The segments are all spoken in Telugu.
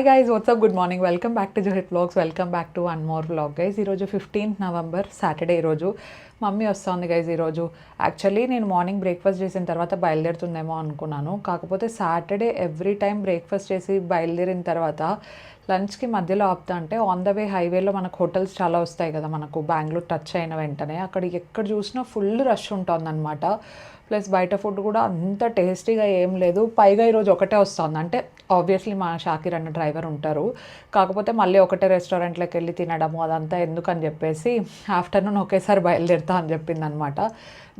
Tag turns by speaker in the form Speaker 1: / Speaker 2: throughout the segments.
Speaker 1: Hi guys, WhatsApp, good morning, welcome back to Johith vlogs. Welcome back to one more vlog guys. ఈరోజు 15th నవంబర్ సాటర్డే. ఈరోజు మమ్మీ వస్తుంది గైస్. ఈరోజు యాక్చువల్లీ నేను మార్నింగ్ బ్రేక్ఫాస్ట్ చేసిన తర్వాత బయలుదేరుతుందేమో అనుకున్నాను. కాకపోతే సాటర్డే ఎవ్రీ టైం బ్రేక్ఫాస్ట్ చేసి బయలుదేరిన తర్వాత లంచ్కి మధ్యలో ఆపుతా అంటే ఆన్ ద వే హైవేలో మనకు హోటల్స్ చాలా వస్తాయి కదా, మనకు బెంగళూరు టచ్ అయిన వెంటనే అక్కడ ఎక్కడ చూసినా ఫుల్ రష్ ఉంటుందన్నమాట. ప్లస్ బయట ఫుడ్ కూడా అంత టేస్టీగా ఏం లేదు. పైగా ఈరోజు ఒకటే వస్తుంది అంటే ఆబ్వియస్లీ మా షాకిర్ అన్న డ్రైవర్ ఉంటారు, కాకపోతే మళ్ళీ ఒకటే రెస్టారెంట్లోకి వెళ్ళి తినడము అదంతా ఎందుకని చెప్పేసి ఆఫ్టర్నూన్ ఒకేసారి బయలుదేరుతా అని చెప్పింది అనమాట.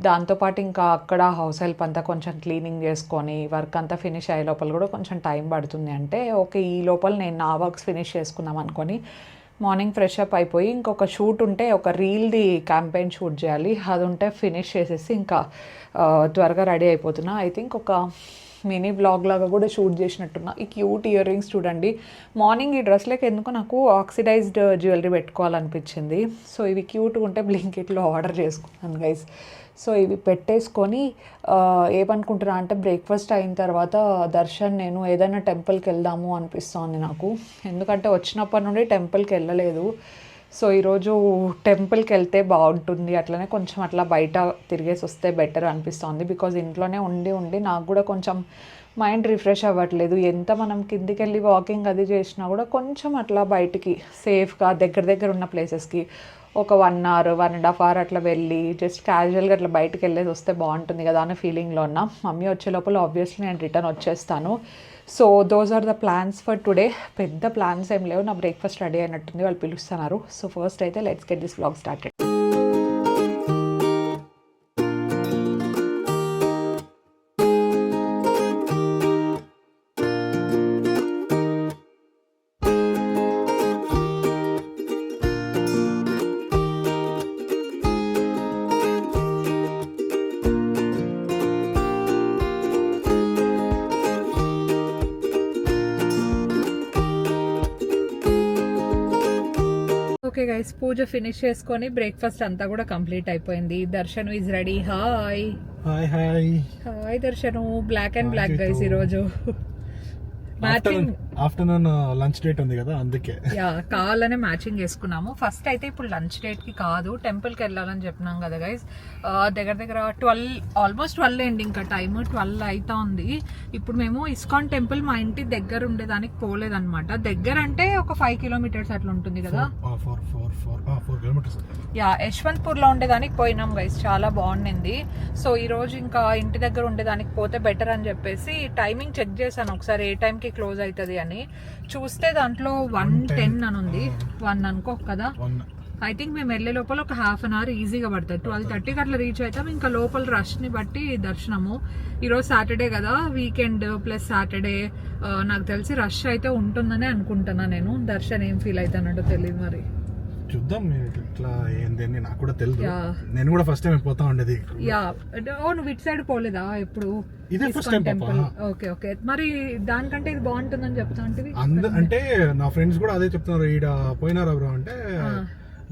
Speaker 1: దాంతోపాటు ఇంకా అక్కడ హౌస్ హెల్ప్ అంతా కొంచెం క్లీనింగ్ చేసుకొని వర్క్ అంతా ఫినిష్ అయ్యే లోపల కూడా కొంచెం టైం పడుతుంది. అంటే ఓకే, ఈ లోపల నేను నా వర్క్స్ ఫినిష్ చేసుకుందాం అనుకొని మార్నింగ్ ఫ్రెష్ అప్ అయిపోయి ఇంకొక షూట్ ఉంటే, ఒక రీల్ది క్యాంపెయిన్ షూట్ చేయాలి, అది ఉంటే ఫినిష్ చేసేసి ఇంకా త్వరగా రెడీ అయిపోతున్నా. ఐ థింక్ ఒక మినీ బ్లాగ్ లాగా కూడా షూట్ చేసినట్టున్నా. ఈ క్యూట్ ఇయర్ రింగ్స్ చూడండి. మార్నింగ్ ఈ డ్రెస్లోకి ఎందుకో నాకు ఆక్సిడైజ్డ్ జ్యువెలరీ పెట్టుకోవాలనిపించింది. సో ఇవి క్యూట్గా ఉంటే బ్లింకిట్లో ఆర్డర్ చేసుకున్నాను గైస్. సో ఇవి పెట్టేసుకొని ఏమనుకుంటున్నా అంటే బ్రేక్ఫాస్ట్ అయిన తర్వాత దర్శన్ నేను ఏదైనా టెంపుల్కి వెళ్దాము అనిపిస్తోంది నాకు. ఎందుకంటే వచ్చినప్పటి నుండి టెంపుల్కి వెళ్ళలేదు. సో ఈరోజు టెంపుల్కి వెళ్తే బాగుంటుంది, అట్లనే కొంచెం అట్లా బయట తిరిగేసి వస్తే బెటర్ అనిపిస్తుంది. బికాజ్ ఇంట్లోనే ఉండి ఉండి నాకు కూడా కొంచెం మైండ్ రిఫ్రెష్ అవ్వట్లేదు. ఎంత మనం కిందికి వెళ్ళి వాకింగ్ అది చేసినా కూడా కొంచెం అట్లా బయటికి సేఫ్గా దగ్గర దగ్గర ఉన్న ప్లేసెస్కి ఒక 1 hour 1.5 hour అట్లా వెళ్ళి జస్ట్ క్యాజువల్గా అట్లా బయటకు వెళ్ళేసి వస్తే బాగుంటుంది కదా అనే ఫీలింగ్లో ఉన్నా. మమ్మీ వచ్చే లోపల ఆబ్వియస్లీ నేను రిటర్న్ వచ్చేస్తాను. So those are the plans for today. పెద్ద ప్లాన్స్ ఏం లేవు. నా బ్రేక్ఫాస్ట్ రెడీ అయినట్టుంది, వాళ్ళు పిలుస్తున్నారు. సో ఫస్ట్ అయితే let's get this vlog started. Okay guys, puja finish చేసుకొని బ్రేక్ఫాస్ట్ అంతా కూడా కంప్లీట్ అయిపోయింది. Darshan is ready. Hi
Speaker 2: hi hi
Speaker 1: hi Darshan. Black and black guys ఈరోజు. మ్యాచింగ్
Speaker 2: ఆఫ్టర్నూన్ లంచ్ డేట్ ఉంది కదా, అందుకే
Speaker 1: యా కావాలనే మ్యాచింగ్ వేసుకున్నాము. ఫస్ట్ అయితే ఇప్పుడు లంచ్ డేట్ కి కాదు, టెంపుల్ కి వెళ్ళాలని చెప్పినాం కదా గైస్. దగ్గర దగ్గర 12 ఆల్మోస్ట్ 12 అండి, ఇంకా టైమ్ 12 అవుతా ఉంది. ఇప్పుడు మేము ఇస్కాన్ టెంపుల్ మా ఇంటి దగ్గర ఉండేదానికి పోలేదన్నమాట. దగ్గర అంటే ఒక 5 kilometers అట్లా ఉంటుంది కదా.
Speaker 2: 4 kilometers.
Speaker 1: యా యశ్వంత్పూర్ లో ఉండేదానికి పోయినాం గైస్, చాలా బాగుండింది. సో ఈ రోజు ఇంకా ఇంటి దగ్గర ఉండేదానికి పోతే బెటర్ అని చెప్పేసి టైమింగ్ చెక్ చేశాను ఒకసారి ఏ టైంకి క్లోజ్ అవుతుంది అని. చూస్తే దాంట్లో 1:10 అని ఉంది. 1 అనుకో కదా. ఐ థింక్ మేము వెళ్ళే లోపల ఒక 1/2 hour ఈజీగా పడుతుంది. 12:30కి అట్లా రీచ్ అవుతాం. ఇంకా లోపల రష్ ని బట్టి దర్శనము. ఈరోజు సాటర్డే కదా, వీకెండ్ ప్లస్ సాటర్డే, నాకు తెలిసి రష్ అయితే ఉంటుందని అనుకుంటున్నా నేను. దర్శన్ ఏం ఫీల్ అవుతానంటో తెలియదు, మరి
Speaker 2: చూద్దాం ఇట్లా ఏందని నాకు కూడా తెలియదు. నేను కూడా ఫస్ట్ టైం పోతా ఉండేది.
Speaker 1: యా నువ్వు ఇటు సైడ్ పోలేదా ఎప్పుడు?
Speaker 2: ఇదే first time
Speaker 1: temple. Okay okay, మరి దానికంటే ఇది బాగుంటుందని చెప్తా అంటే
Speaker 2: అంటే నా ఫ్రెండ్స్ కూడా అదే చెప్తున్నారు. ఈడ పోయినారా బ్రో అంటే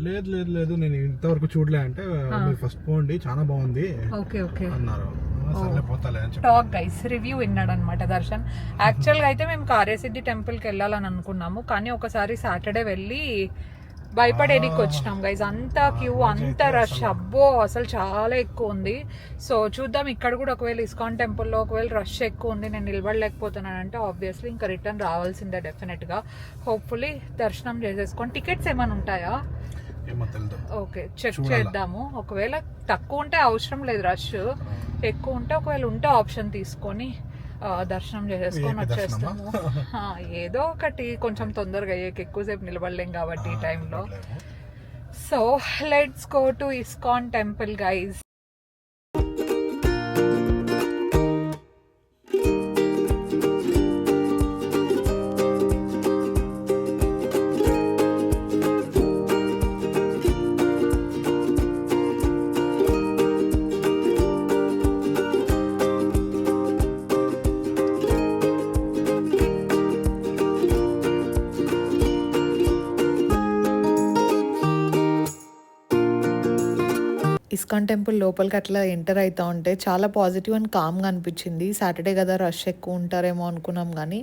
Speaker 2: లేదు లేదు లేదు నేను ఇంతవరకు చూడలే అంటే మీరు ఫస్ట్ పోండి చాలా బాగుంది
Speaker 1: ఓకే ఓకే
Speaker 2: అన్నారు.
Speaker 1: టాక్ గైస్ రివ్యూ విన్నాడు అనమాట దర్శన్. యాక్చువల్గా అయితే మేము కార్యసిద్ధి టెంపుల్కి వెళ్ళాలని అనుకున్నాము, కానీ ఒకసారి సాటర్డే వెళ్ళి భయపడేదికి వచ్చినాం గైజ్. అంత క్యూ, అంత రష్, అబ్బో అసలు చాలా ఎక్కువ ఉంది. సో చూద్దాం ఇక్కడ కూడా ఒకవేళ ఇస్కాన్ టెంపుల్లో ఒకవేళ రష్ ఎక్కువ ఉంది, నేను నిలబడలేకపోతున్నానంటే ఆబ్వియస్లీ ఇంకా రిటర్న్ రావాల్సిందే డెఫినెట్గా. హోప్ఫుల్లీ దర్శనం చేసేసుకొని. టికెట్స్ ఏమైనా ఉంటాయా? ఓకే చెక్ చేద్దాము. ఒకవేళ తక్కువ ఉంటే అవసరం లేదు రష్, ఎక్కువ ఉంటే ఒకవేళ ఉంటే ఆప్షన్ తీసుకొని దర్శనం చేసేసుకొని వచ్చేస్తాము. ఏదో ఒకటి కొంచెం తొందరగా అయ్యాక ఎక్కువసేపు నిలబడలేం కాబట్టి ఈ టైంలో. So let's go to ISKCON temple guys. ISKCON temple లోపలికి అట్లా ఎంటర్ అవుతూ ఉంటే చాలా పాజిటివ్ అండ్ కామ్గా అనిపించింది. సాటర్డే కదా రష్ ఎక్కువ ఉంటారేమో అనుకున్నాం, కానీ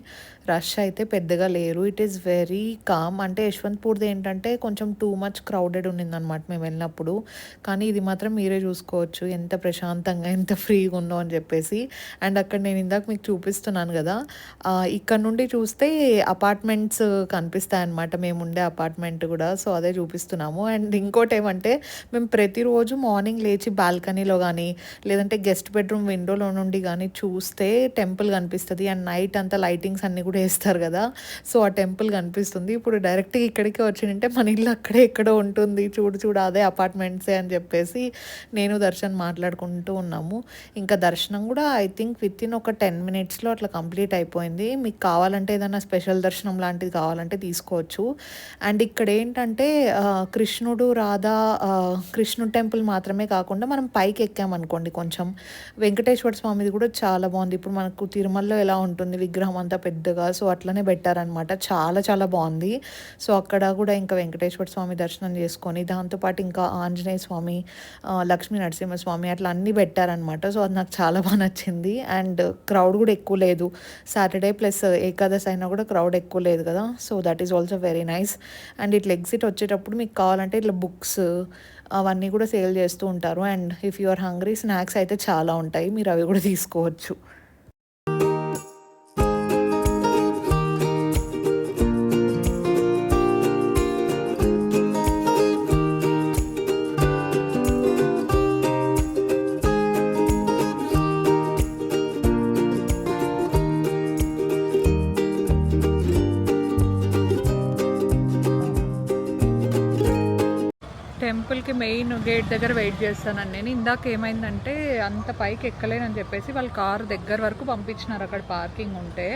Speaker 1: రష్ అయితే పెద్దగా లేరు. It is very calm. అంటే యశ్వంత్పూర్ది ఏంటంటే కొంచెం టూ మచ్ క్రౌడెడ్ ఉండిందనమాట మేము వెళ్ళినప్పుడు. కానీ ఇది మాత్రం మీరే చూసుకోవచ్చు ఎంత ప్రశాంతంగా ఎంత ఫ్రీగా ఉందో అని చెప్పేసి. అండ్ అక్కడ నేను ఇందాక మీకు చూపిస్తున్నాను కదా, ఇక్కడ నుండి చూస్తే అపార్ట్మెంట్స్ కనిపిస్తాయి అన్నమాట, మేము ఉండే అపార్ట్మెంట్ కూడా. సో అదే చూపిస్తున్నాము. అండ్ ఇంకోటి ఏమంటే మేము ప్రతిరోజు మార్నింగ్ లేచి బాల్కనీలో కానీ లేదంటే గెస్ట్ బెడ్రూమ్ విండోలో నుండి కానీ చూస్తే టెంపుల్ కనిపిస్తుంది. అండ్ నైట్ అంతా లైటింగ్స్ అన్నీ కూడా వేస్తారు కదా, సో ఆ టెంపుల్ కనిపిస్తుంది. ఇప్పుడు డైరెక్ట్గా ఇక్కడికి వచ్చిందంటే మన ఇల్లు అక్కడే ఎక్కడో ఉంటుంది, చూడు అదే అపార్ట్మెంట్సే అని చెప్పేసి నేను దర్శన్ మాట్లాడుకుంటూ ఉన్నాము. ఇంకా దర్శనం కూడా ఐ థింక్ విత్ ఇన్ ఒక 10 minutesలో అట్లా కంప్లీట్ అయిపోయింది. మీకు కావాలంటే ఏదైనా స్పెషల్ దర్శనం లాంటిది కావాలంటే తీసుకోవచ్చు. అండ్ ఇక్కడ ఏంటంటే కృష్ణుడు రాధా కృష్ణుడు టెంపుల్ మాత్రమే కాకుండా మనం పైకి ఎక్కామనుకోండి కొంచెం, వెంకటేశ్వర స్వామిది కూడా చాలా బాగుంది. ఇప్పుడు మనకు తిరుమలలో ఎలా ఉంటుంది విగ్రహం అంతా పెద్దగా, సో అట్లనే పెట్టారనమాట. చాలా చాలా బాగుంది. సో అక్కడ కూడా ఇంకా వెంకటేశ్వర స్వామి దర్శనం చేసుకొని దాంతోపాటు ఇంకా ఆంజనేయ స్వామి, లక్ష్మీ నరసింహస్వామి అట్లా అన్నీ పెట్టారనమాట. సో అది నాకు చాలా బాగా నచ్చింది. అండ్ క్రౌడ్ కూడా ఎక్కువ లేదు. సాటర్డే ప్లస్ ఏకాదశి అయినా కూడా క్రౌడ్ ఎక్కువ లేదు కదా, so that is also very nice. And ఇట్లా ఎగ్జిట్ వచ్చేటప్పుడు మీకు కావాలంటే ఇట్లా బుక్స్ అవన్నీ కూడా సేల్ చేస్తూ ఉంటారు. And if you are hungry snacks అయితే చాలా ఉంటాయి, మీరు అవి కూడా తీసుకోవచ్చు. టెంపుల్కి మెయిన్ గేట్ దగ్గర వెయిట్ చేస్తానని నేను. ఇందాక ఏమైందంటే అంత పైకి ఎక్కలేనని చెప్పేసి వాళ్ళు కారు దగ్గర వరకు పంపించినారు, అక్కడ పార్కింగ్ ఉంటే.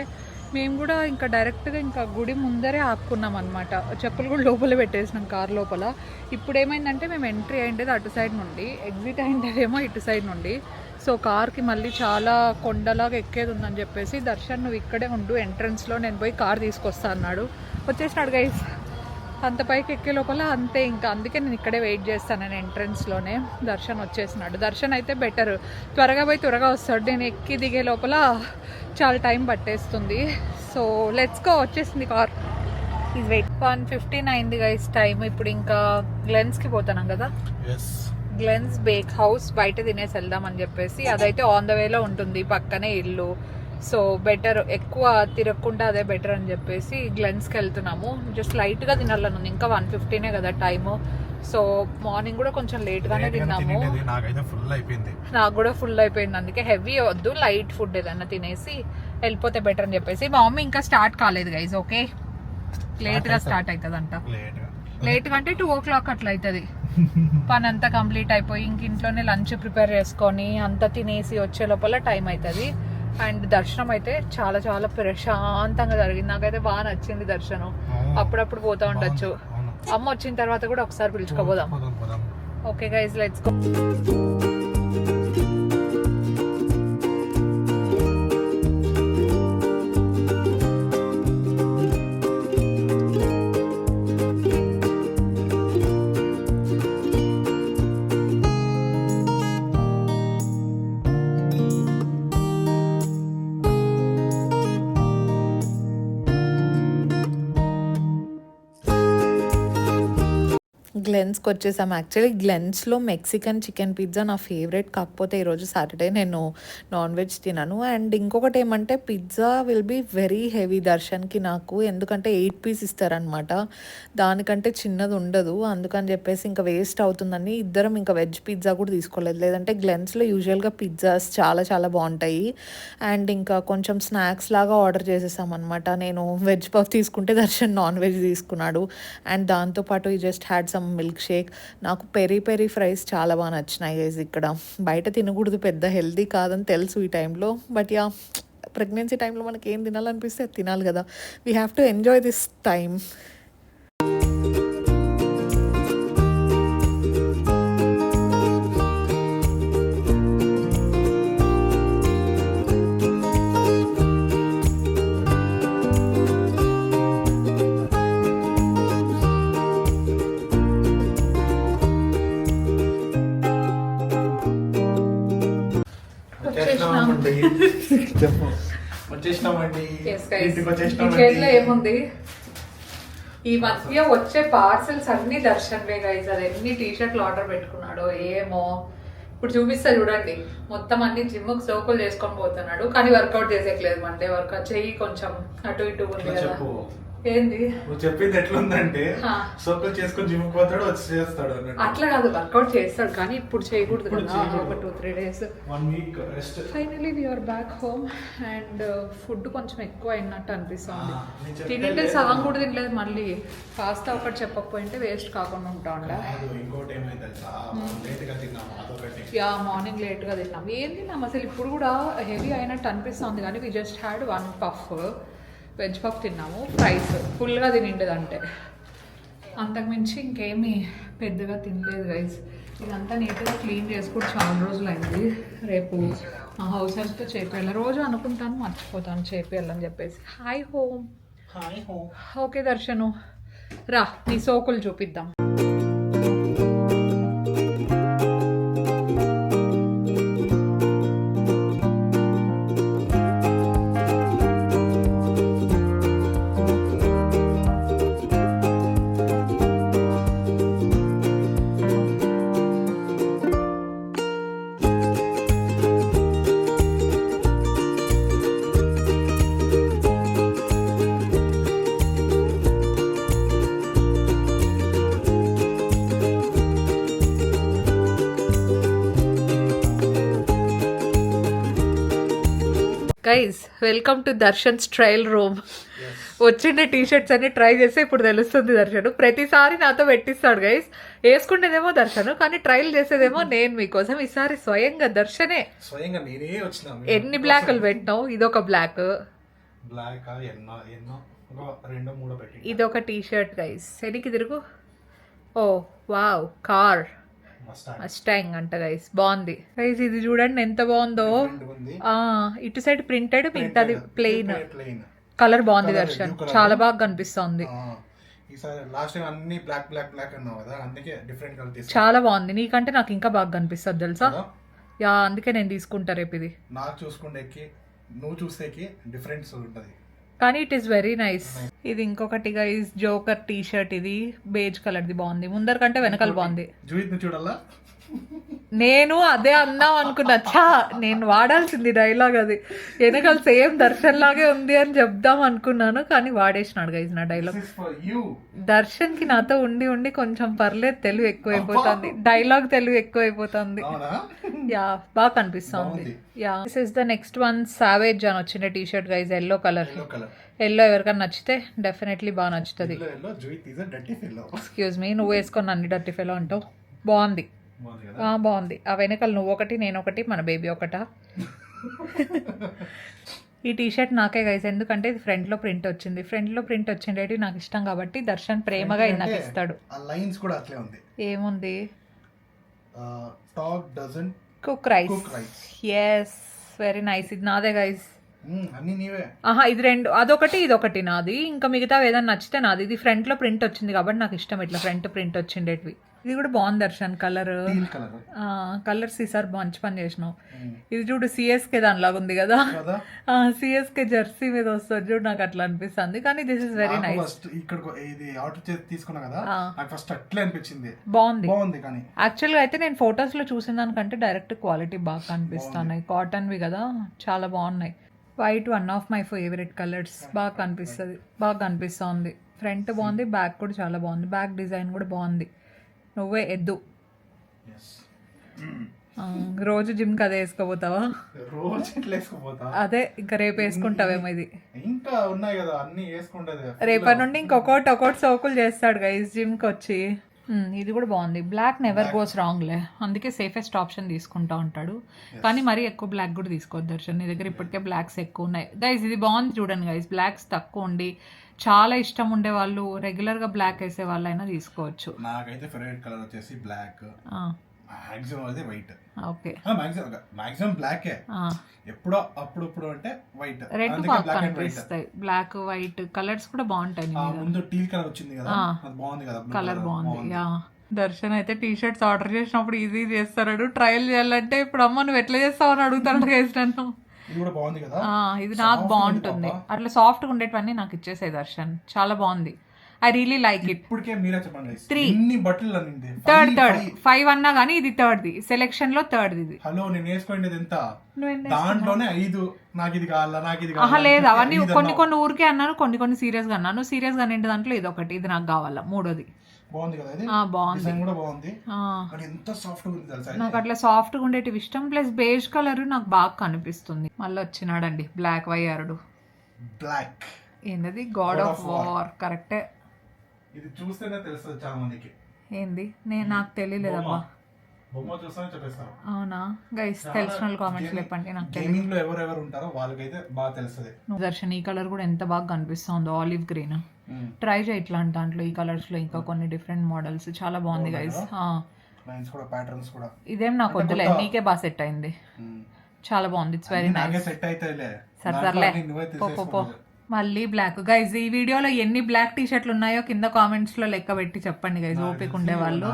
Speaker 1: మేము కూడా ఇంకా డైరెక్ట్గా ఇంకా గుడి ముందరే ఆపుకున్నాం అనమాట. చెప్పులు కూడా లోపల పెట్టేసినాం కారు లోపల. ఇప్పుడు ఏమైందంటే మేము ఎంట్రీ అయిండేది అటు సైడ్ నుండి, ఎగ్జిట్ అయిండేదేమో ఇటు సైడ్ నుండి. సో కార్కి మళ్ళీ చాలా కొండలాగా ఎక్కేది ఉందని చెప్పేసి దర్శన్ నువ్వు ఇక్కడే ఉండు ఎంట్రన్స్లో, నేను పోయి కార్ తీసుకొస్తా అన్నాడు. వచ్చేసినాడు గైస్. అంత పైకి ఎక్కే లోపల అంతే, ఇంకా అందుకే నేను ఇక్కడే వెయిట్ చేస్తాను. నేను ఎంట్రన్స్లోనే దర్శన్ వచ్చేసినాడు. దర్శన్ అయితే బెటర్, త్వరగా పోయి త్వరగా వస్తాడు. నేను ఎక్కి దిగే లోపల చాలా టైం పట్టేస్తుంది. సో లెట్స్ గో, వచ్చేసింది కార్. ఈజ్ వెయిట్ 1:15 అయింది గైస్ టైం. ఇప్పుడు ఇంకా గ్లెన్స్కి పోతున్నాం కదా, గ్లెన్స్ బేక్ హౌస్ బయట తినేసి వెళ్దాం అని చెప్పేసి. అదైతే ఆన్ ద వేలో ఉంటుంది, పక్కనే ఇల్లు. సో బెటర్, ఎక్కువ తిరగకుండా అదే బెటర్ అని చెప్పేసి గ్లెన్స్కి వెళ్తున్నాము. జస్ట్ లైట్గా తినాలను, ఇంకా 1:15 కదా టైము. సో మార్నింగ్ కూడా కొంచెం లేట్గానే తిన్నాము. నాకు కూడా ఫుల్ అయిపోయింది, అందుకే హెవీ వద్దు, లైట్ ఫుడ్ ఏదైనా తినేసి వెళ్ళిపోతే బెటర్ అని చెప్పేసి. మా మమ్మీ ఇంకా స్టార్ట్ కాలేదు గైజ్, ఓకే లేట్గా స్టార్ట్ అవుతుందంట. లేట్గా అంటే 2 o'clock అట్లా అవుతుంది. పని అంతా కంప్లీట్ అయిపోయి ఇంక ఇంట్లోనే లంచ్ ప్రిపేర్ చేసుకొని అంతా తినేసి వచ్చే లోపల టైం అవుతుంది. అండ్ దర్శనం అయితే చాలా చాలా ప్రశాంతంగా జరిగింది. నాకైతే బాగా నచ్చింది దర్శనం. అప్పుడప్పుడు పోతా ఉండొచ్చు. అమ్మ వచ్చిన తర్వాత కూడా ఒకసారి పిలుచుకోపోదాం. Okay guys, let's go. గ్లెన్స్కి వచ్చేసాం. యాక్చువల్లీ గ్లెన్స్లో మెక్సికన్ చికెన్ పిజ్జా నా ఫేవరెట్. కాకపోతే ఈరోజు సాటర్డే నేను నాన్ వెజ్ తినను. అండ్ ఇంకొకటి ఏమంటే pizza will be very heavy దర్శన్కి నాకు, ఎందుకంటే 8 pieces ఇస్తారనమాట, దానికంటే చిన్నది ఉండదు. అందుకని చెప్పేసి ఇంకా వేస్ట్ అవుతుందని ఇద్దరం ఇంకా వెజ్ పిజ్జా కూడా తీసుకోలేదు. లేదంటే గ్లెన్స్లో యూజువల్గా పిజ్జాస్ చాలా చాలా బాగుంటాయి. అండ్ ఇంకా కొంచెం స్నాక్స్ లాగా ఆర్డర్ చేసేసాం అనమాట. నేను వెజ్ పఫ్ తీసుకుంటే దర్శన్ నాన్ వెజ్ తీసుకున్నాడు. అండ్ దాంతోపాటు ఈ just had some milk shake. నాకు పెరి పెరి ఫ్రైస్ చాలా బాగా నచ్చినాయి గైస్. ఇక్కడ బయట తినకూడదు, పెద్ద హెల్దీ కాదని తెలుసు ఈ టైంలో, బట్ యా ప్రెగ్నెన్సీ టైంలో మనకి ఏం తినాలనిపిస్తే అది తినాలి కదా. We have to enjoy this time.
Speaker 2: చెప్పు. వచ్చేసినామండి, ఇంటికి
Speaker 1: ఈ
Speaker 2: వచ్చేసినామండి.
Speaker 1: చేతిలో ఏముంది? ఈ మధ్య వచ్చే పార్సల్స్ అన్ని దర్శన్వే గైస్. అది ఎన్ని టీ షర్ట్లు ఆర్డర్ పెట్టుకున్నాడో ఏమో. ఇప్పుడు చూపిస్తా చూడండి. మొత్తం అన్ని జిమ్కి సోకులు చేసుకొని పోతున్నాడు, కానీ వర్కౌట్ చేసేయట్లేదు. మండే వర్కౌట్ చెయ్యి కొంచెం అటు ఇటు ఉంది కదా.
Speaker 2: చెప్పు.
Speaker 1: ఏంది
Speaker 2: నువ్వు చెప్పింది ఎట్లుందంటే సోకులు చేసుకొని జిమ్ పోతాడు, వచ్చి చేస్తాడు అన్నట్టు.
Speaker 1: అట్లా కాదు, వర్కౌట్ చేస్తాడు కానీ ఇప్పుడు చేయకూడదు కదా. ఒక 2-3 days.
Speaker 2: 1 week rest.
Speaker 1: Finally we are back home and food కొంచెం ఎక్కువ అయినట్టు అనిపిస్తుంది.
Speaker 2: నేను చెప్పేది
Speaker 1: తింటే సగం కూడా తినలేదు. మళ్ళీ పాస్తా ఒకటి చెప్పకపోయింటే వేస్ట్ కాకుండా ఉంటా ఉండ.
Speaker 2: ఇంకోటి ఏమైంది తెలుసా, లేట్గా తిన్నాము అదొకటి.
Speaker 1: యా, మార్నింగ్ లేట్గా తిన్నాం. ఏం తిన్నాం అసలు? ఇప్పుడు కూడా హెవీ అయినట్టు అనిపిస్తుంది కానీ we just had 1 puff veg puff తిన్నాము. ఫ్రైస్ ఫుల్గా తినిండేది, అంటే అంతకుమించి ఇంకేమీ పెద్దగా తినలేదు గైస్. ఇదంతా నీట్గా క్లీన్ చేసుకుంటూ చాలా రోజులు అయింది. రేపు మా హౌస్ హెల్ప్తో చేపేయాలి. రోజు అనుకుంటాను, మర్చిపోతాను చేపేయాలని చెప్పేసి. Hi home. ఓకే దర్శను, రా నీ సోకులు చూపిద్దాం. Guys, welcome to Darshan's trial room. వచ్చిండే టీ షర్ట్స్ అన్ని ట్రై చేస్తే ఇప్పుడు తెలుస్తుంది దర్శను. ప్రతిసారి నాతో పెట్టిస్తాడు గైస్. వేసుకునేదేమో దర్శను, కానీ ట్రయల్ చేసేదేమో నేను మీకోసం. ఈసారి స్వయంగా దర్శనే.
Speaker 2: స్వయంగా నేనే వచ్చిన.
Speaker 1: ఎన్ని బ్లాక్లు పెట్టినావు? ఇదొక బ్లాక్,
Speaker 2: బ్లాక్ ఎన్నో 2-3 పెట్టి.
Speaker 1: ఇదొక టీ షర్ట్ గైస్. ఎనికి తిరుగు. ఓ వావ్, కార్ మస్టాంగ్ అంట గైస్. బాగుంది గైస్. ఇది చూడండి ఎంత బాగుందో. ఇటు సైడ్ ప్రింటెడ్, మిగతాది ప్లెయిన్. కలర్ బాగుంది దర్శన్, చాలా బాగా కనిపిస్తుంది. చాలా బాగుంది. నీకంటే నాకు ఇంకా బాగా కనిపిస్తుంది తెలుసా. యా, అందుకే నేను తీసుకుంటా రేపు. ఇది
Speaker 2: నాకు చూసుకుంటే నువ్వు చూసేకి డిఫరెన్స్ ఉంటది,
Speaker 1: కానీ ఇట్ ఈస్ వెరీ నైస్. ఇది ఇంకొకటి గైస్, జోకర్ టీ షర్ట్. ఇది బేజ్ కలర్ ది బాగుంది. ముందర కంటే వెనకాల బాగుంది.
Speaker 2: చూడాలా?
Speaker 1: నేను అదే అందాం అనుకున్నా. చా, నేను వాడాల్సింది డైలాగ్ అది. వెనకాల సేమ్ దర్శన్ లాగే ఉంది అని చెప్దాం అనుకున్నాను, కానీ వాడేసినాడు గైజ్ నా డైలాగ్. దర్శన్ కి నాతో ఉండి ఉండి కొంచెం పర్లేదు, తెలుగు ఎక్కువైపోతుంది. డైలాగ్ తెలుగు ఎక్కువైపోతుంది. యా, బాగా కనిపిస్తుంది. Yeah, this is the next one. Savage అని వచ్చిన T shirt guys, yellow colour. Yellow ఎవరికైనా నచ్చితే డెఫినెట్లీ బాగా నచ్చుతుంది. ఎక్స్క్యూజ్ మీ, నువ్వు వేసుకొని అన్ని డర్టీ ఫెలో అంటావు. బాగుంది, బాగుంది. ఆ వెనకాల నువ్వు ఒకటి, నేను ఒకటి, మన బేబీ ఒకట. ఈ టీ షర్ట్ నాకే గైస్, ఎందుకంటే ఇది ఫ్రంట్ లో ప్రింట్ వచ్చింది. ఫ్రంట్ లో ప్రింట్ వచ్చిండేటి నాకు ఇష్టం కాబట్టి దర్శన్ ప్రేమగా నాకు ఇస్తాడు.
Speaker 2: లైన్స్ కూడా అట్లే ఉంది.
Speaker 1: ఏముంది?
Speaker 2: Talk doesn't
Speaker 1: cook rice. Yes, very nice. ఇది నాదే గైస్.
Speaker 2: అన్ని నీవే.
Speaker 1: ఆహా, ఇది 2, అదొకటి ఇదొకటి నాది. ఇంకా మిగతా ఏదైనా నచ్చితే నాది. ఇది ఫ్రంట్ లో ప్రింట్ వచ్చింది కాబట్టి నాకు ఇష్టం ఇట్లా ఫ్రంట్ ప్రింట్ వచ్చిండేటివి. ఇది కూడా బాగుంది దర్శన్. కలర్స్ ఈసారి మంచి పని చేసినావు. ఇది చూడు, సిఎస్కే దానిలాగా ఉంది కదా. సిఎస్కే జెర్సీ మీద వస్తుంది చూడు, నాకు అట్లా అనిపిస్తుంది. కానీ దిస్ ఇస్ వెరీ నైస్. బాగుంది. యాక్చువల్ గా అయితే నేను ఫొటోస్ లో చూసిన దానికంటే డైరెక్ట్ క్వాలిటీ బాగా కనిపిస్తున్నాయి. కాటన్ వి కదా, చాలా బాగున్నాయి. White one of my favourite colours. బాగా కనిపిస్తుంది. ఫ్రంట్ బాగుంది, బ్యాక్ కూడా చాలా బాగుంది. బ్యాక్ డిజైన్ కూడా బాగుంది. నువ్వే ఎద్దు. రోజు జిమ్ కి అదే వేసుకోపోతావా? అదే ఇంకా రేపు వేసుకుంటావేమో. ఇది
Speaker 2: ఇంకా ఉన్నాయి కదా, అన్ని వేసుకుంటది.
Speaker 1: రేపటి నుండి ఇంకొకటి సోకులు చేస్తాడు గైస్ జిమ్ కి వచ్చి. ఇది కూడా బాగుంది. బ్లాక్ నెవర్ గోస్ రాంగ్ లే, అందుకే సేఫెస్ట్ ఆప్షన్ తీసుకుంటా ఉంటాడు. కానీ మరీ ఎక్కువ బ్లాక్ కూడా తీసుకోవద్దు దర్శన్, నీ దగ్గర ఇప్పటికే బ్లాక్స్ ఎక్కువ ఉన్నాయి. గైస్ ఇది బాగుంది చూడండి గైస్. బ్లాక్స్ తక్కువ ఉండి చాలా ఇష్టం ఉండే వాళ్ళు, రెగ్యులర్ గా బ్లాక్ వేసే వాళ్ళైనా తీసుకోవచ్చు.
Speaker 2: నాకైతే ఫేవరెట్ కలర్ వచ్చేసి బ్లాక్. మాక్సిమం అయితే వైట్.
Speaker 1: Okay,
Speaker 2: maximum black. ఎప్పుడో అప్పుడు అంటే వైట్.
Speaker 1: రెండు బాగా కనిపిస్తాయి. బ్లాక్ వైట్ కలర్స్ కూడా బాగుంటాయి.
Speaker 2: ముందు టీల్ కలర్ వచ్చింది కదా, అది బాగుంది కదా,
Speaker 1: కలర్ బాగుంది. యా, దర్శన్ అయితే టీ షర్ట్స్ ఆర్డర్ చేసినప్పుడు ఈజీ చేస్తాడు. ట్రయల్ చేయాలంటే ఇప్పుడు అమ్మ నువ్వు ఎట్లా చేస్తావు అని అడుగుతాడు గైస్ నన్ను.
Speaker 2: ఇది కూడా బాగుంది కదా.
Speaker 1: ఇది నాకు బాగుంటుంది. అట్లా సాఫ్ట్గా ఉండేటివన్నీ నాకు ఇచ్చేసే దర్శన్. చాలా బాగుంది. I really like it.
Speaker 2: ఇప్పటికే మీరే చెప్పండి 3 బట్టలు అనింది.
Speaker 1: థర్డ్ 5 అన్నా కానీ ఇది థర్డ్ది సెలెక్షన్ లో థర్డ్ది ఇది.
Speaker 2: హలో నేను వేసుకోండి ఎంత దాంట్లోనే 5 నాకు ఇది కావాలా
Speaker 1: లేదు అవన్నీ కొన్ని ఊరికే అన్నాను, కొన్ని సీరియస్ గా అన్నాను. సీరియస్ గా నిండి దాంట్లో ఇది ఒకటి, ఇది నాకు కావాలా మూడోది.
Speaker 2: బాగుంది కదా ఇది.
Speaker 1: బాగుంది.
Speaker 2: డిజైన్ కూడా బాగుంది. కానీ ఎంత సాఫ్ట్ గా ఉంది తెలుసా.
Speaker 1: నాకు అట్లా సాఫ్ట్ గా ఉండేటివి ఇష్టం. ప్లస్ బేజ్ కలర్ నాకు బాగా కనిపిస్తుంది. మళ్ళీ వచ్చినాడండి బ్లాక్ వయ్యారుడు.
Speaker 2: బ్లాక్
Speaker 1: ఏంటది గాడ్ ఆఫ్ వార్. కరెక్టే.
Speaker 2: ఇది చూస్తేనే తెలుస్తుంది చాలా మందికి.
Speaker 1: ఏంది నాకు తెలియలేదమ్మా.
Speaker 2: బొమ్మ చూస్తేనే చెప్పేస్తారు.
Speaker 1: అవునా గైస్, తెలిసిన వాళ్ళు కామెంట్స్ చెప్పండి. నాకు
Speaker 2: గేమింగ్ లో ఎవరెవరు ఉంటారో వాళ్ళకైతే బాగా తెలుస్తుంది.
Speaker 1: దర్శన్ ఈ కలర్ కూడా ఎంత బాగా కనిపిస్తుందో, ఆలివ్ గ్రీన్. ట్రై చేయి ఇట్లాంటి దాంట్లో ఈ కలర్స్ లో ఇంకా కొన్ని డిఫరెంట్ మోడల్స్. చాలా బాగుంది గైస్.
Speaker 2: లైన్స్ కూడా ప్యాటర్న్స్ కూడా.
Speaker 1: ఇదేం నాకు వద్దులే, నీకే బాగా సెట్ అయింది. చాలా బాగుంది. It's very nice.
Speaker 2: సెట్ అయితేలే
Speaker 1: సర్లే పో. మళ్ళీ బ్లాక్ గైజ్. ఈ వీడియోలో ఎన్ని బ్లాక్ టీ షర్ట్లు ఉన్నాయో కింద కామెంట్స్ లో లెక్క పెట్టి చెప్పండి గైజ్, ఓపిక ఉండే వాళ్ళు.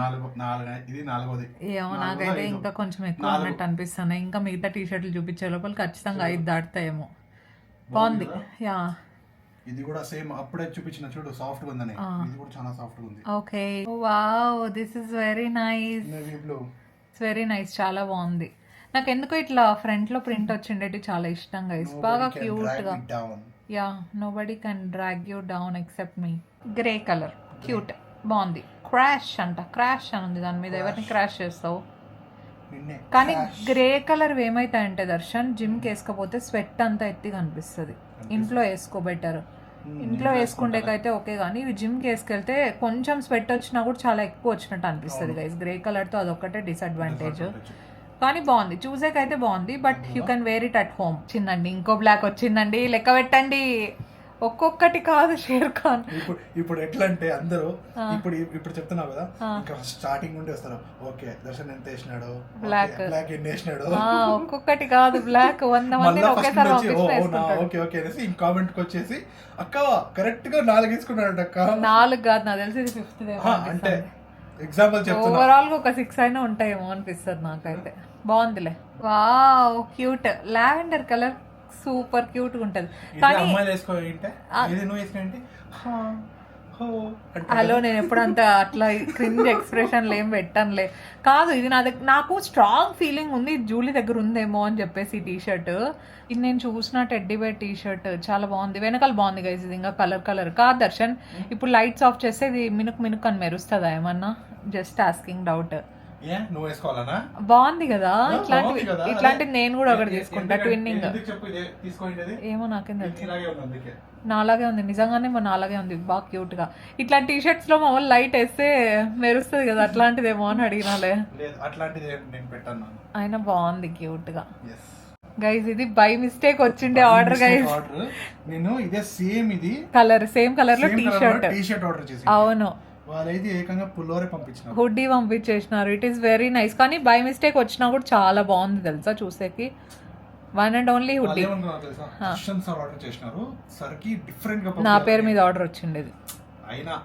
Speaker 1: ఏమో నాకైతే ఇంకా కొంచెం ఎక్కువ ఉన్నట్టు అనిపిస్తున్నాయి. ఇంకా మిగతా టీ షర్ట్లు చూపించే లోపల ఖచ్చితంగా 5 దాటుతాయేమో. బాగుంది. యా
Speaker 2: ఇది కూడా సేమ్ అప్పుడే చూపించిన చూడు, సాఫ్ట్ గా ఉందని. ఇది కూడా చాలా సాఫ్ట్ గా ఉంది.
Speaker 1: Okay wow, this is very nice. It's very nice. చాలా బాగుంది. నాకు ఎందుకో ఇట్లా ఫ్రంట్ లో ప్రింట్ వచ్చిండేటి చాలా ఇష్టం గైస్. బాగా క్యూట్ గా. Yeah nobody can drag you down except me. Grey colour cute బాగుంది. క్రాష్ అంట, క్రాష్ అని ఉంది దాని మీద. ఎవరిని క్రాష్ చేస్తావు? కానీ గ్రే కలర్ ఏమైతాయంటే దర్శన్, జిమ్కి వేసుకోపోతే స్వెట్ అంతా ఎత్తిగా అనిపిస్తుంది. ఇంట్లో వేసుకో బెటర్. ఇంట్లో వేసుకుంటేకైతే ఓకే, కానీ ఇవి జిమ్కి వేసుకెళ్తే కొంచెం స్వెట్ వచ్చినా కూడా చాలా ఎక్కువ వచ్చినట్టు అనిపిస్తుంది గైస్. గ్రే కలర్తో అదొక్కటే డిసడ్వాంటేజ్. కానీ బాగుంది, చూసేకైతే బాగుంది. But you can wear it at home. వచ్చిందండి ఇంకో బ్లాక్ వచ్చిందండి. లెక్క పెట్టండి, ఒక్కొక్కటి కాదు షేర్ ఖాన్.
Speaker 2: ఇప్పుడు ఎట్లా అంటే అందరూ ఇప్పుడు చెప్తున్నావు కదా, ఇంకా స్టార్టింగ్ నుండి వస్తారు. ఓకే దర్శన్ ఎంత వేసినాడు, బ్లాక్ ఎన్ని వేసినాడు,
Speaker 1: ఒక్కొక్కటి కాదు బ్లాక్ 100 మంది ఒకేసారి
Speaker 2: ఓకే ఓకే అనేసి ఇంక కామెంట్ కి వచ్చేసి అక్క కరెక్ట్ గా 4 వేసుకున్నాడు అక్క.
Speaker 1: 4 కాదు నాకు తెలిసి 5th
Speaker 2: అంటే ఎగ్జాంపుల్ చెప్తున్నా.
Speaker 1: ఓవరాల్ గా ఒక 6 అయినా ఉంటాయేమో అనిపిస్తుంది నాకైతే. బాగుందిలే. Wow cute. Lavender colour super cute గా ఉంటది. కానీ హలో నేను ఎప్పుడంతా అట్లా క్రింజ్ ఎక్స్ప్రెషన్లు ఏం పెట్టనులే. కాదు ఇది నాకు స్ట్రాంగ్ ఫీలింగ్ ఉంది జూలీ దగ్గర ఉందేమో అని చెప్పేసి ఈ టీషర్ట్. ఇది నేను చూసిన టెడ్డీ బేర్ టీషర్ట్ చాలా బాగుంది. వెనకాల బాగుంది గైస్. ఇది ఇంకా కలర్ కాదు దర్శన్. ఇప్పుడు లైట్స్ ఆఫ్ చేస్తే ఇది మినుక్ అని మెరుస్తుందా ఏమన్నా? Just asking doubt. బాగుంది కదా ఇట్లాంటిది నేను కూడా ఒకటి తీసుకుంటా. ట్విన్నింగ్ ఏమో నాకేం తెలుసు. నాలాగే ఉంది నిజంగానే, నాలాగే ఉంది బాగా క్యూట్ గా. ఇట్లాంటి టీ షర్ట్స్ లో మా వాళ్ళు లైట్ వేస్తే మెరుస్తుంది కదా, అట్లాంటిదేమో అని అడిగినాలే. అయినా బాగుంది క్యూట్ గా. గైస్ ఇది బై మిస్టేక్ వచ్చిండే ఆర్డర్ గైస్.
Speaker 2: నేను ఇదే సేమ్ ఇది
Speaker 1: సేమ్ కలర్ లో టీ షర్ట్
Speaker 2: ఆర్డర్ చేసి.
Speaker 1: అవును,
Speaker 2: వాళ్ళైతే ఏకంగా పుల్లోరే పంపించినారు,
Speaker 1: హుడ్డీ పంపించేసినారు. It is very nice. కానీ బై మిస్టేక్ వచ్చినా కూడా చాలా బాగుంది తెలుసా చూసేకి. One and only hoodie.
Speaker 2: Order చేసినారు సర్కి డిఫరెంట్ గా
Speaker 1: నా పేరు మీద ఆర్డర్ వచ్చిండేది.
Speaker 2: అయినా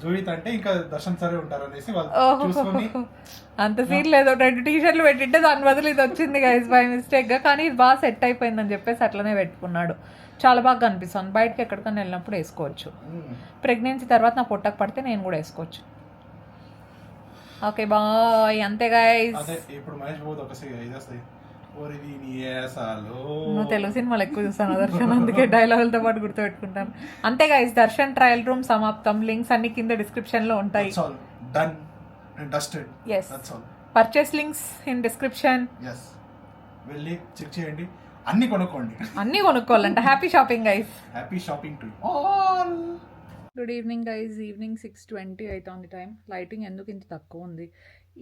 Speaker 2: జోయిత్ అంటే ఇంకా దర్శన్ సరే ఉంటారు అనేసి వాళ్ళు చూసుకొని
Speaker 1: అంత సీన్ లేదు. 2 టీ షర్ట్లు పెట్టింటే దాని బదులు ఇది వచ్చింది గైస్ బై మిస్టేక్ గా. కానీ ఇది బాగా సెట్ అయిపోయిందని చెప్పేసి అట్లనే పెట్టుకున్నాడు. చాలా బాగా కనిపిస్తుంది. బయటకి ఎక్కడికైనా వెళ్ళినప్పుడు వేసుకోవచ్చు. ప్రెగ్నెన్సీ తర్వాత నా పొట్టకు పడితే నేను కూడా వేసుకోవచ్చు. Okay bye. అంతే గైస్.
Speaker 2: ఇప్పుడు మహేష్ బాబు ఒక ఇది వస్తాయి.
Speaker 1: నువ్వు తెలుగు సినిమాలు ఎక్కువ చూస్తాను దర్శన్, అందుకే డైలాగులతో పాటు గుర్తుపెట్టుకుంటాను. అంతే గైస్, దర్శన్ ట్రయల్ రూమ్ సమాప్తం. లింక్స్ అన్ని కింద డిస్క్రిప్షన్ లో ఉంటాయి. Purchase links in description.
Speaker 2: వెళ్ళి చెక్ చేయండి, అన్ని కొనుక్కోండి.
Speaker 1: అన్ని కొనుక్కోవాలంట. Happy shopping guys.
Speaker 2: Happy shopping to all.
Speaker 1: Good evening guys. Evening 6:20 అవుతుంది టైం. లైటింగ్ ఎందుకు ఇంత తక్కువ ఉంది?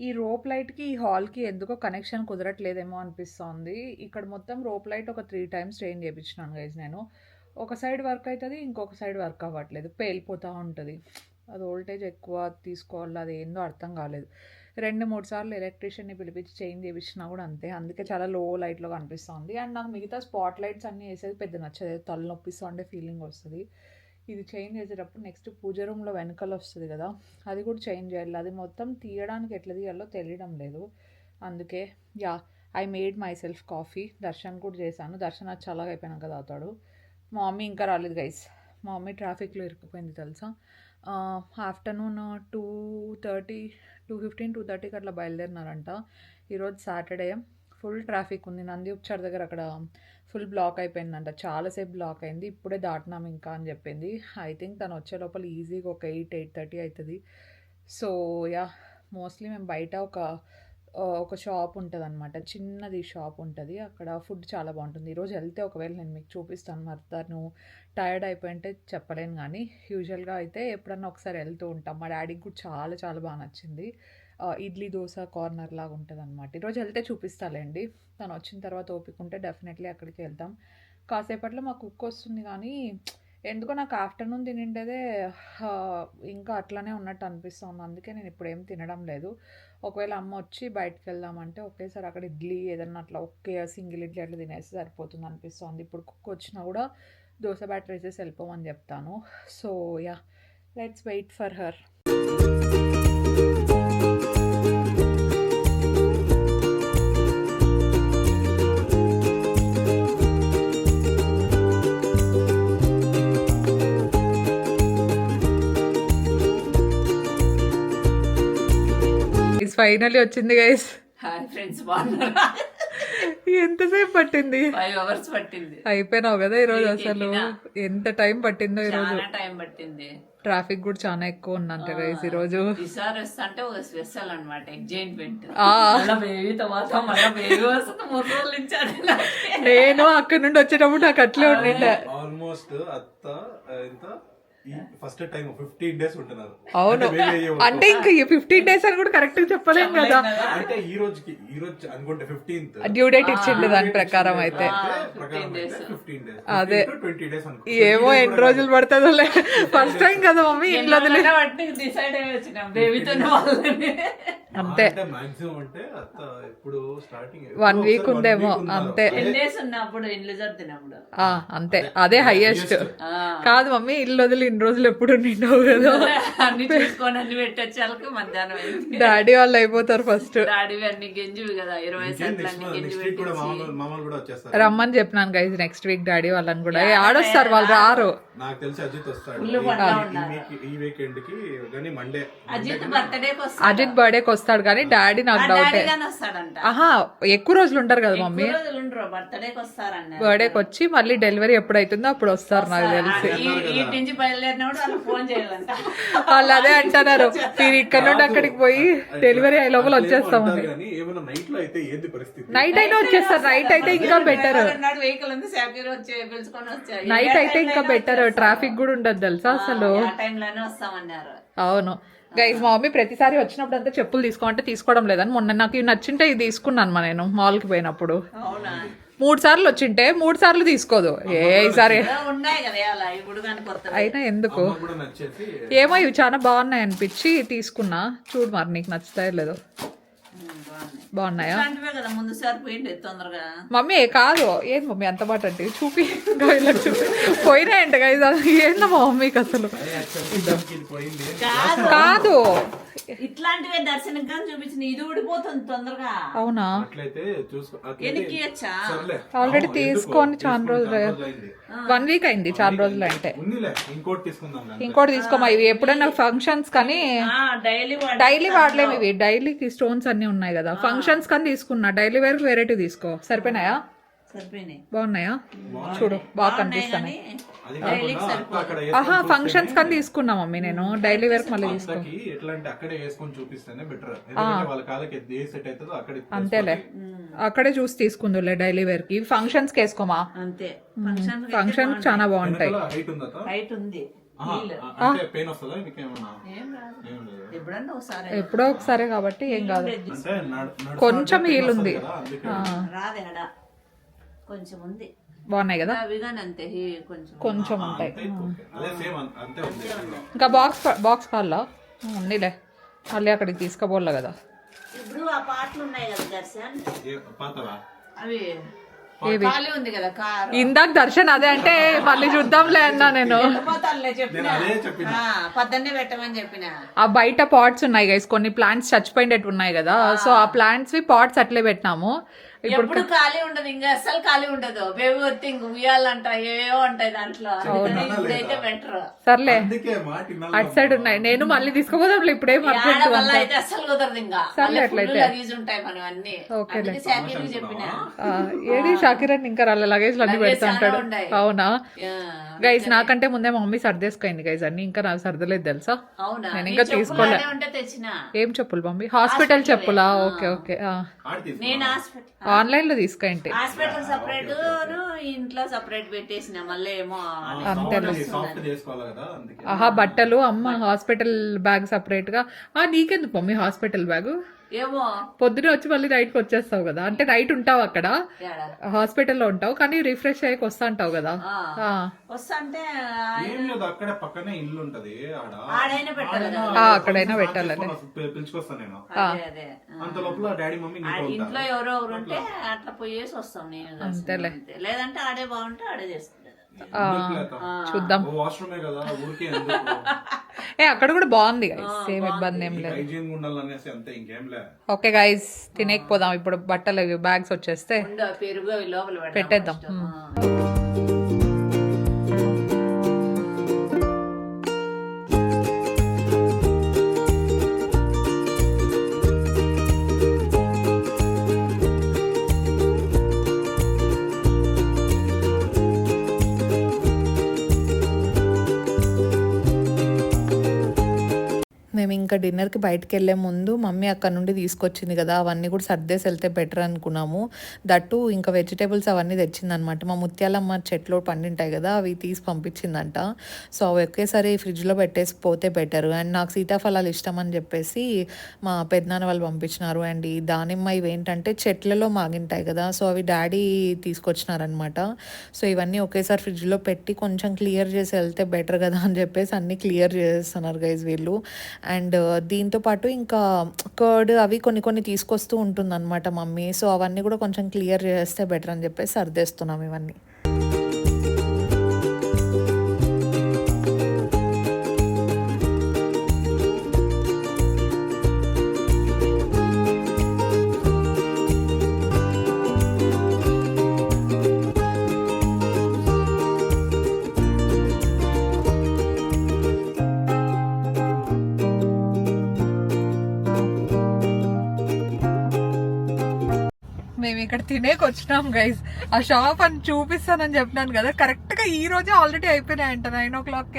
Speaker 1: ఈ రోప్ లైట్కి ఈ హాల్కి ఎందుకో కనెక్షన్ కుదరట్లేదేమో అనిపిస్తుంది. ఇక్కడ మొత్తం రోప్ లైట్ ఒక 3 times చేంజ్ చేయించినాను గైస్ నేను. ఒక సైడ్ వర్క్ అవుతుంది, ఇంకొక సైడ్ వర్క్ అవ్వట్లేదు, పేలిపోతూ ఉంటుంది. అది వోల్టేజ్ ఎక్కువ తీసుకోవాలి, అది ఏందో అర్థం కాలేదు. 2-3 సార్లు ఎలక్ట్రీషియన్ని పిలిపించి చేంజ్ చేయించినా కూడా అంతే. అందుకే చాలా లో లైట్లో కనిపిస్తుంది. అండ్ నాకు మిగతా స్పాట్ లైట్స్ అన్నీ వేసేది పెద్ద నచ్చదు, తలనొప్పిస్తూ ఉండే ఫీలింగ్ వస్తుంది. ఇది చేంజ్ చేసేటప్పుడు నెక్స్ట్ పూజ రూమ్లో వెనకాల వస్తుంది కదా, అది కూడా చేంజ్ చేయాలి. అది మొత్తం తీయడానికి ఎట్లా తీయాలో తెలియడం లేదు. అందుకే I made my self coffee. Darshan కూడా చేశాను. దర్శన్ అది చల్లగా అయిపోయినాక తాగుతాడు. మా మమ్మీ ఇంకా రాలేదు గైస్. మా మమ్మీ ట్రాఫిక్లో ఇరుక్కుపోయింది తెలుసా. ఆఫ్టర్నూన్ 2:15-2:30కి అట్లా బయలుదేరినారంట. ఈరోజు సాటర్డే, ఫుల్ ట్రాఫిక్ ఉంది. నంది ఉప్చార్ దగ్గర అక్కడ ఫుల్ బ్లాక్ అయిపోయిందంట. చాలాసేపు బ్లాక్ అయింది. ఇప్పుడే దాటినాం ఇంకా అని చెప్పింది. ఐ థింక్ తను వచ్చే లోపల ఈజీగా ఒక 8-8:30 అవుతుంది. సో యా, మోస్ట్లీ మేము బయట ఒక షాప్ ఉంటుంది అనమాట, చిన్నది షాప్ ఉంటుంది. అక్కడ ఫుడ్ చాలా బాగుంటుంది. ఈరోజు వెళ్తే ఒకవేళ నేను మీకు చూపిస్తాను. మరి తను టైర్డ్ అయిపోయింటే చెప్పలేను, కానీ యూజువల్గా అయితే ఎప్పుడన్నా ఒకసారి వెళ్తూ ఉంటాం. మా డాడీకి కూడా చాలా చాలా బాగా నచ్చింది. ఇడ్లీ దోశ కార్నర్ లాగా ఉంటుంది అనమాట. ఈరోజు వెళ్తే చూపిస్తాలేండి. తను వచ్చిన తర్వాత ఓపిక ఉంటే డెఫినెట్లీ అక్కడికి వెళ్తాం. కాసేపట్లో మా కుక్ వస్తుంది, కానీ ఎందుకో నాకు ఆఫ్టర్నూన్ తినిండేదే ఇంకా అట్లనే ఉన్నట్టు అనిపిస్తుంది. అందుకే నేను ఇప్పుడు ఏం తినడం లేదు. ఒకవేళ అమ్మ వచ్చి బయటకు వెళ్దామంటే ఒకేసారి అక్కడ ఇడ్లీ ఏదన్నా అట్లా ఒకే సింగిల్ ఇడ్లీ అట్లా తినేసి సరిపోతుంది అనిపిస్తుంది. ఇప్పుడు కుక్ వచ్చినా కూడా దోశ బ్యాటర్ వేసేసి వెళ్ళిపోమని చెప్తాను. So ya, let's wait for her. Finally వచ్చింది గైస్.
Speaker 3: హాయ్ ఫ్రెండ్స్, బాగున్నారా?
Speaker 1: ఎంతసేపు పట్టింది?
Speaker 3: 5 hours పట్టింది.
Speaker 1: అయిపోయినావు కదా ఈరోజు. అసలు ఎంత టైం పట్టిందో ఈరోజు.
Speaker 3: చాలా టైం పట్టింది.
Speaker 1: ట్రాఫిక్ కూడా చాలా ఎక్కువ ఉందంట గైస్ ఈరోజు.
Speaker 3: ఈసారి వస్తా అంటే ఒక స్పెషల్ అనమాట, ఎగ్జైట్మెంట్. మళ్ళీ బేబీ తర్వాత మళ్ళీ బేబీ వస్తుంది. 3 రోజులు ఇచ్చాడు.
Speaker 1: నేను అక్కడ నుండి వచ్చేటప్పుడు నాకు అట్లే ఉండిండే.
Speaker 2: ఆల్మోస్ట్ అత్త ఎంత ఫస్ట్ టైం 15 days ఉంటున్నారు.
Speaker 1: అవును, అంటే ఇంకా 15 days అని కూడా కరెక్ట్ గా చెప్పలేం కదా.
Speaker 2: అంటే ఈ రోజు అనుకుంటే 15th
Speaker 1: డ్యూ డేట్ ఇచ్చిండు దాని ప్రకారం అయితే.
Speaker 2: 15 days
Speaker 1: అదే
Speaker 2: 20 days అనుకో.
Speaker 1: ఏమో ఎన్ని రోజులు పడుతుందో. ఫస్ట్ టైం కదా మమ్మీ ఇంట్లో
Speaker 3: డిసైడ్ అయ్యి వచ్చినాం బేబీతోనే వాళ్ళని.
Speaker 1: అంతే,
Speaker 2: మాక్సిమం అంటే అత్త ఇప్పుడు స్టార్టింగ్
Speaker 1: 1 week ఉందేమో అంతే.
Speaker 3: 10 days ఉన్నప్పుడు ఇల్లు జరిగినప్పుడు
Speaker 1: అంతే, అదే హైయెస్ట్. కాదు మమ్మీ, ఇల్లు వదిలి ఇన్ని రోజులు ఎప్పుడు నిండవు కదా.
Speaker 3: అన్ని చూసుకొని అన్ని పెట్టొచ్చాలకు మధ్యాహ్నం అయింది.
Speaker 1: డాడీ వాళ్ళు అయిపోతారు ఫస్ట్.
Speaker 3: డాడీ అన్ని గెంజివి కదా 20 సెంట్లు అన్ని గెంజి పెట్టేసి
Speaker 1: రమ్మని చెప్పినాను గైస్. నెక్స్ట్ వీక్ డాడీ వాళ్ళని కూడా. ఆడొస్తారు వాళ్ళు, రారు.
Speaker 2: నాకు తెలిసి అజిత్ వస్తాడు ఈ వీకెండ్ కి, కానీ మండే
Speaker 3: అజిత్ బర్త్డేకి వస్తాడు.
Speaker 1: అజిత్ బర్త్డేకి వస్తాడు, కానీ డాడీ నాకు డౌటే.
Speaker 3: వస్తాడంట.
Speaker 1: ఆహా, ఎక్కువ రోజులు ఉంటారు కదా మమ్మీ.
Speaker 3: బర్త్డేకి వస్తారన్న.
Speaker 1: బర్త్డేకి వచ్చి మళ్ళీ డెలివరీ ఎప్పుడైతుందో అప్పుడు వస్తారు నాకు తెలిసి.
Speaker 3: ఈ నుంచి బయలుదేరినప్పుడు వాళ్ళు ఫోన్ చేయాలంట.
Speaker 1: వాళ్ళు అదే అంటున్నారు, మీరు ఇక్కడ నుండి అక్కడికి పోయి డెలివరీ అయ్యే లోపల వచ్చేస్తామని. నైట్ అయినా వచ్చేస్తారు. నైట్ అయితే ఇంకా బెటర్.
Speaker 3: వెహికల్ ఉంది సేఫ్టీగా వచ్చి పిలుచుకొని వచ్చారు.
Speaker 1: నైట్ అయితే ఇంకా బెటర్, ట్రాఫిక్ కూడా ఉండదు తెలుసా అసలు.
Speaker 3: ఆ టైంలోనే వస్తామన్నారు.
Speaker 1: అవును గైస్, మా మమ్మీ ప్రతిసారి వచ్చినప్పుడు అంతా చెప్పులు తీసుకోమంటే తీసుకోవడం లేదని, మొన్న నాకు ఇవి నచ్చింటే ఇది తీసుకున్నాను మా నేను మాల్కి పోయినప్పుడు.
Speaker 3: అవునా?
Speaker 1: 3 సార్లు వచ్చింటే 3 సార్లు తీసుకోదు. ఈసారి
Speaker 3: ఉన్నాయి కదా అలా ఇప్పుడు కానీ కొత్త.
Speaker 1: అయినా ఎందుకు ఏమో ఇవి చాలా బాగున్నాయి అనిపించి తీసుకున్నా. చూడు మరి నీకు నచ్చుతాయో లేదో. బాగున్నాయా?
Speaker 3: కదా ముందు సారి పోయింది తొందరగా.
Speaker 1: మమ్మీ కాదు, ఏంది మమ్మీ అంత మాట అంటే చూపి చూపి పోయినాయంట గైజ్. ఏందమ్మా మమ్మీకి అసలు కాదు.
Speaker 3: ఇట్లాంటివే దర్శనం కానీ చూపించిన, ఇది ఊడిపోతుంది తొందరగా.
Speaker 1: అవునా?
Speaker 3: ఎన్నికియచ్చా?
Speaker 1: ఆల్రెడీ తీసుకొని చాలా రోజులు, 1 week అయింది. చాలా రోజులు అంటే ఇంకోటి తీసుకోమా. ఇవి ఎప్పుడైనా ఫంక్షన్స్ కానీ డైలీ వాడలేము. ఇవి డైలీకి స్టోన్స్ అన్ని ఉన్నాయి కదా. ఫంక్షన్స్ కానీ తీసుకున్నా. డైలీ వేర్ వెరైటీ తీసుకో. సరిపోయినాయా? బాగున్నాయా? చూడు బాగా కనిపిస్తాయి. ఆహా, ఫంక్షన్స్ కానీ తీసుకున్నా మమ్మీ నేను. డైలీ వేర్ మళ్ళీ తీసుకో. అంతేలే, అక్కడే చూసి తీసుకుందులే డైలీ వేర్ కి. ఫంక్షన్స్ కి వేసుకోమా.
Speaker 3: అంతే,
Speaker 1: ఫంక్షన్ చాలా బాగుంటాయి. ఎప్పుడో ఒకసారి కాబట్టి ఏం కాదు. కొంచెం హీల్ ఉంది.
Speaker 3: కొంచెం ఉంది.
Speaker 1: బాగున్నాయి కదా. కొంచెం ఉంటాయి. ఇంకా బాక్స్ కావాలా? ఉందిలే, మళ్ళీ అక్కడికి తీసుకోబోలే కదా.
Speaker 3: ఇప్పుడు ఆ పాటలు ఉన్నాయి కదా దర్శన్, అవి ఉంది కదా కార్.
Speaker 1: ఇందాక దర్శన్ అదే అంటే మళ్ళీ చూద్దాంలే అన్నా నేను.
Speaker 3: పద్దన్నే పెట్టమని చెప్పిన.
Speaker 1: ఆ బయట పాట్స్ ఉన్నాయి గైస్, కొన్ని ప్లాంట్స్ చచ్చిపోయినట్టు ఉన్నాయి కదా. సో ఆ ప్లాంట్స్ వి పాట్స్ అట్లే పెట్టినాము.
Speaker 3: ఎప్పుడు ఖాళీ ఉండదు, ఇంకా అస్సలు ఖాళీ ఉండదు. బేబీ వస్తే ఇంక ఉయ్యాలంట ఏవో ఉంటాయి దాంట్లో. అందుకని ఇప్పుడైతే బెటర్.
Speaker 1: సర్లే
Speaker 2: అందుకే మాట వినాలి.
Speaker 1: అటు సైడ్ ఉన్నాయి, నేను మళ్ళీ తీసుకోపోదాం ఇప్పుడేం అర్జెంట్
Speaker 3: వల్ల అయితే అస్సలు కుదరదు. ఇంకా
Speaker 1: సర్లే అట్లయితే.
Speaker 3: లగేజ్ ఉంటాయి మనం అన్ని. అందుకే శాఖకి చెప్పిన
Speaker 1: ఏది షాకిరణ్ ఇంకా రాళ్ళ లగేజ్ అన్ని పెడతాంటాడు.
Speaker 3: ఉన్నాయి.
Speaker 1: అవునా గైస్, నాకంటే ముందే మా మమ్మీ సర్దేసుకోయింది గైస్ అన్ని, ఇంకా నాకు సర్దలేదు తెలుసా.
Speaker 3: అవునా,
Speaker 1: నేను ఇంకా తీసుకోలే.
Speaker 3: ఉంటే తెచ్చిన.
Speaker 1: ఏం చెప్పులు మమ్మీ? హాస్పిటల్ చెప్పులా? Okay okay.
Speaker 3: నేను హాస్పిటల్
Speaker 1: ఆన్లైన్ లో తీసుకోండి.
Speaker 3: హాస్పిటల్ సపరేట్, ఇంట్లో సపరేట్ పెట్టేసిన. మళ్ళీ ఏమో
Speaker 2: సాఫ్ట్ చేసుకోవాలి కదా అందుకే.
Speaker 1: ఆహా, బట్టలు అమ్మ హాస్పిటల్ బ్యాగ్ సపరేట్ గా. నీకెందుకు మమ్మీ హాస్పిటల్ బ్యాగ్?
Speaker 3: ఏమో
Speaker 1: పొద్దునే వచ్చి మళ్ళీ నైట్ కి వచ్చేస్తావు కదా, అంటే నైట్ ఉంటావు అక్కడ హాస్పిటల్లో ఉంటావు, కానీ రిఫ్రెష్ అయ్యి వస్తా అంటావు కదా.
Speaker 3: వస్తా అంటే
Speaker 2: ఏం లేదు, అక్కడే పక్కనే ఇల్లు ఉంటది,
Speaker 3: ఆడైనా పెట్టాలి కదా.
Speaker 1: అక్కడైనా పెట్టాలని
Speaker 2: పిలుచుకొస్తాను నేను.
Speaker 3: అదే అదే.
Speaker 2: అంత లోపల డాడీ మమ్మీ
Speaker 3: ఇంట్లో ఎవరో ఎవరు ఉంటే అట్లా పోయేసి వస్తాం. నేను
Speaker 1: అంతేలే.
Speaker 3: లేదంటే ఆడే బాగుంటే ఆడే చేసుకుంటా.
Speaker 1: చూద్దాం.
Speaker 2: వాష్రూమే కదా ఊరికే
Speaker 1: అక్కడ కూడా బాగుంది గైస్, సేమ్ ఇబ్బంది ఏం లేదు.
Speaker 2: హైజీన్ ఉండాలనేసి అంతే, ఇంకేం లే.
Speaker 1: ఓకే గైస్, తినేకపోదాం ఇప్పుడు. బట్టలు బ్యాగ్స్ వచ్చేస్తే
Speaker 3: పెరుగు అవి లోపల
Speaker 1: పెట్టేద్దాం. మేము ఇంకా డిన్నర్కి బయటకు వెళ్ళే ముందు మమ్మీ అక్కడ నుండి తీసుకొచ్చింది కదా, అవన్నీ కూడా సర్దేసి వెళ్తే బెటర్ అనుకున్నాము. దట్టు ఇంకా వెజిటేబుల్స్ అవన్నీ తెచ్చిందనమాట. మా ముత్యాలమ్మ చెట్లు పండింటాయి కదా, అవి తీసి పంపించిందంట. సో అవి ఒకేసారి ఫ్రిడ్జ్లో పెట్టేసి పోతే బెటర్. అండ్ నాకు సీతాఫలాలు ఇష్టం అని చెప్పేసి మా పెద్దనాన్న వాళ్ళు పంపించినారు. అండ్ ఈ దానిమ్మ ఇవి ఏంటంటే చెట్లలో మాగింటాయి కదా, సో అవి డాడీ తీసుకొచ్చినారనమాట. సో ఇవన్నీ ఒకేసారి ఫ్రిడ్జ్లో పెట్టి కొంచెం క్లియర్ చేసి వెళ్తే బెటర్ కదా అని చెప్పేసి అన్నీ క్లియర్ చేస్తున్నారు గైజ్ వీళ్ళు. అండ్ దీంతో పాటు ఇంకా కర్డ్ అవి కొన్ని తీసుకొస్తూ ఉంటుంది అనమాట మమ్మీ. సో అవన్నీ కూడా కొంచెం క్లియర్ చేస్తే బెటర్ అని చెప్పేసి సర్దేస్తున్నాం ఇవన్నీ. మేము ఇక్కడ తినేకి వచ్చినాం గైస్. ఆ షాప్ అని చూపిస్తానని చెప్పినాను కదా, కరెక్ట్ గా ఈ రోజే ఆల్రెడీ అయిపోయినాయంట 9 o'clock.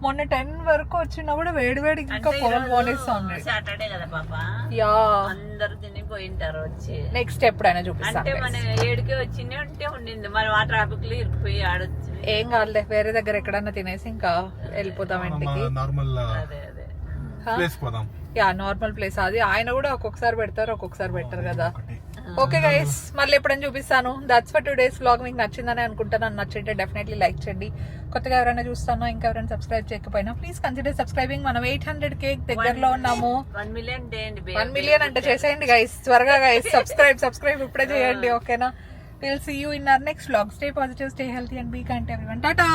Speaker 1: మొన్న 10 వరకు వచ్చినా కూడా వేడి ఇంకా పొలం పోనేస్తాం.
Speaker 3: సాటర్డే కదా పాప,
Speaker 1: యా
Speaker 3: అందరు తినిపోయింటారు వచ్చి.
Speaker 1: నెక్స్ట్ ఎప్పుడైనా చూపిస్తాను.
Speaker 3: అంటే మన 7కే వచ్చింది ఉంటే ఉండింది, మరి ఆ ట్రాఫిక్ లో ఇరికిపోయి ఆడొచ్చు.
Speaker 1: ఏం కాదులే, వేరే దగ్గర ఎక్కడన్నా తినేసి ఇంకా వెళ్ళిపోతాం ఇంటికి.
Speaker 2: నార్మల్
Speaker 3: అదే అదే
Speaker 2: ప్లేస్ పోదాం.
Speaker 1: యా నార్మల్ ప్లేస్ అది. ఆయన కూడా ఒక్కొక్కసారి పెడతారు, ఒక్కొక్కసారి పెట్టరు కదా. ఓకే గైస్, మళ్ళీ ఎప్పుడైనా చూపిస్తాను. That's for today's vlog. మీకు నచ్చిందని అనుకుంటాను. నచ్చింటే డెఫినెట్లీ లైక్ చేయండి. కొత్తగా ఎవరైనా చూస్తానో, ఇంకా ఎవరైనా సబ్స్క్రైబ్ చేయకపోయినా ప్లీజ్ కన్సిడర్ సబ్స్క్రైబింగ్. మనం 800K దగ్గరలో ఉన్నాము.
Speaker 3: 1 million
Speaker 1: 1 million అంటే చేసేయండి గైస్, త్వరగా గైస్. సబ్స్క్రైబ్ ఇప్పుడే చేయండి, ఓకేనా? We'll see you in our next vlog. Stay positive, stay healthy and be kind to everyone. Tata.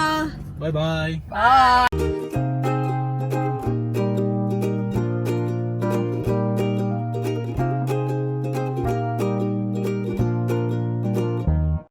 Speaker 2: Bye bye.
Speaker 1: Bye.